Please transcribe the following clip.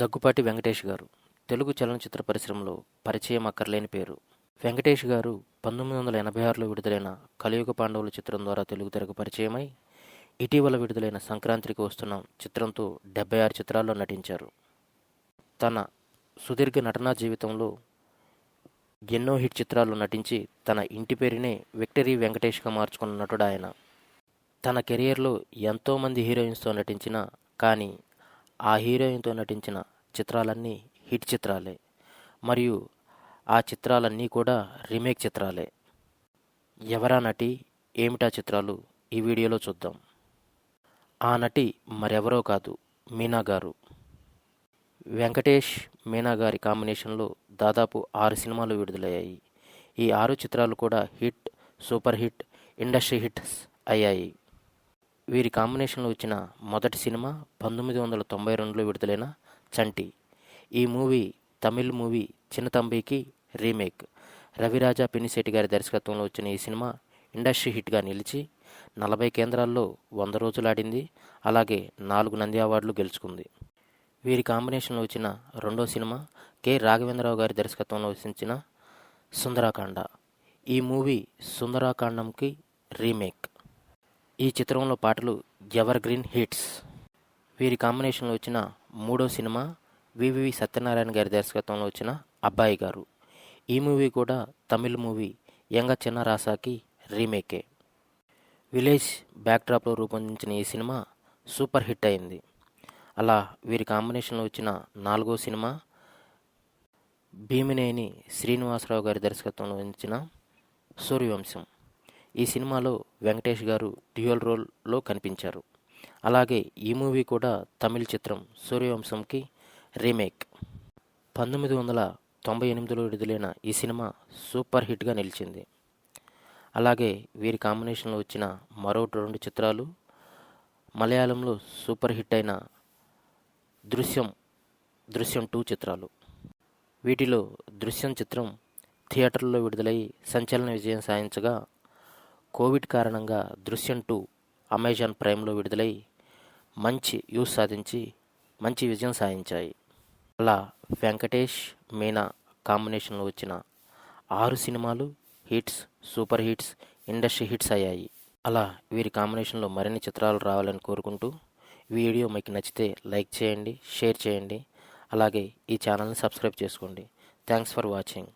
దగ్గుపాటి వెంకటేష్ గారు తెలుగు చలనచిత్ర పరిశ్రమలో పరిచయం అక్కర్లేని పేరు. వెంకటేష్ గారు 1986లో విడుదలైన కలియుగ పాండవులు చిత్రం ద్వారా తెలుగు తెరకు పరిచయమై ఇటీవల విడుదలైన సంక్రాంతికి వస్తున్నాం చిత్రంతో 76 చిత్రాల్లో నటించారు. తన సుదీర్ఘ నటనా జీవితంలో ఎన్నో హిట్ చిత్రాల్లో నటించి తన ఇంటి పేరునే విక్టరీ వెంకటేష్గా మార్చుకున్న నటుడు ఆయన. తన కెరియర్లో ఎంతోమంది హీరోయిన్స్తో నటించినా కానీ ఆ హీరోయిన్తో నటించిన చిత్రాలన్నీ హిట్ చిత్రాలే, మరియు ఆ చిత్రాలన్నీ కూడా రీమేక్ చిత్రాలే. ఎవరా నటి, ఏమిటా చిత్రాలు, ఈ వీడియోలో చూద్దాం. ఆ నటి మరెవరో కాదు, మీనా గారు. వెంకటేష్ మీనా గారి కాంబినేషన్లో దాదాపు 6 సినిమాలు విడుదలయ్యాయి. ఈ 6 చిత్రాలు కూడా hit, super hit, industry hits అయ్యాయి. వీరి కాంబినేషన్లో వచ్చిన మొదటి సినిమా 1992లో విడుదలైన చంటి. ఈ మూవీ తమిళ్ మూవీ చిన్నతంబికి రీమేక్. రవిరాజా పినిశెట్టి గారి దర్శకత్వంలో వచ్చిన ఈ సినిమా ఇండస్ట్రీ హిట్గా నిలిచి 40 కేంద్రాల్లో 100 రోజులు ఆడింది. అలాగే 4 నంది అవార్డులు గెలుచుకుంది. వీరి కాంబినేషన్లో వచ్చిన రెండో సినిమా కె రాఘవేంద్రరావు గారి దర్శకత్వంలో వచ్చిన సుందరాకాండ. ఈ మూవీ సుందరాకాండంకి రీమేక్. ఈ చిత్రంలో పాటలు ఎవర్ గ్రీన్ హిట్స్. వీరి కాంబినేషన్లో వచ్చిన మూడో సినిమా వివి సత్యనారాయణ గారి దర్శకత్వంలో వచ్చిన అబ్బాయి గారు. ఈ మూవీ కూడా తమిళ్ మూవీ యంగ చిన్న రాసాకి రీమేకే. విలేజ్ బ్యాక్డ్రాప్లో రూపొందించిన ఈ సినిమా సూపర్ హిట్ అయింది. అలా వీరి కాంబినేషన్లో వచ్చిన నాలుగో సినిమా భీమినేని శ్రీనివాసరావు గారి దర్శకత్వంలో వచ్చిన సూర్యవంశం. ఈ సినిమాలో వెంకటేష్ గారు డ్యూయల్ రోల్లో కనిపించారు. అలాగే ఈ మూవీ కూడా తమిళ చిత్రం సూర్యవంశంకి రీమేక్. 1998లో విడుదలైన ఈ సినిమా సూపర్ హిట్గా నిలిచింది. అలాగే వీరి కాంబినేషన్లో వచ్చిన మరో 2 చిత్రాలు మలయాళంలో సూపర్ హిట్ అయిన దృశ్యం 2 చిత్రాలు. వీటిలో దృశ్యం చిత్రం థియేటర్లో విడుదలై సంచలన విజయం సాధించగా, కోవిడ్ కారణంగా దృశ్యం 2 అమెజాన్ ప్రైమ్లో విడుదలై మంచి యూస్ సాధించి మంచి విజయం సాధించాయి. అలా వెంకటేష్ మీనా కాంబినేషన్లో వచ్చిన 6 సినిమాలు hits, super hits, industry hits అయ్యాయి. అలా వీరి కాంబినేషన్లో మరిన్ని చిత్రాలు రావాలని కోరుకుంటూ, వీడియో మీకు నచ్చితే లైక్ చేయండి, షేర్ చేయండి. అలాగే ఈ ఛానల్ని సబ్స్క్రైబ్ చేసుకోండి. Thanks for watching.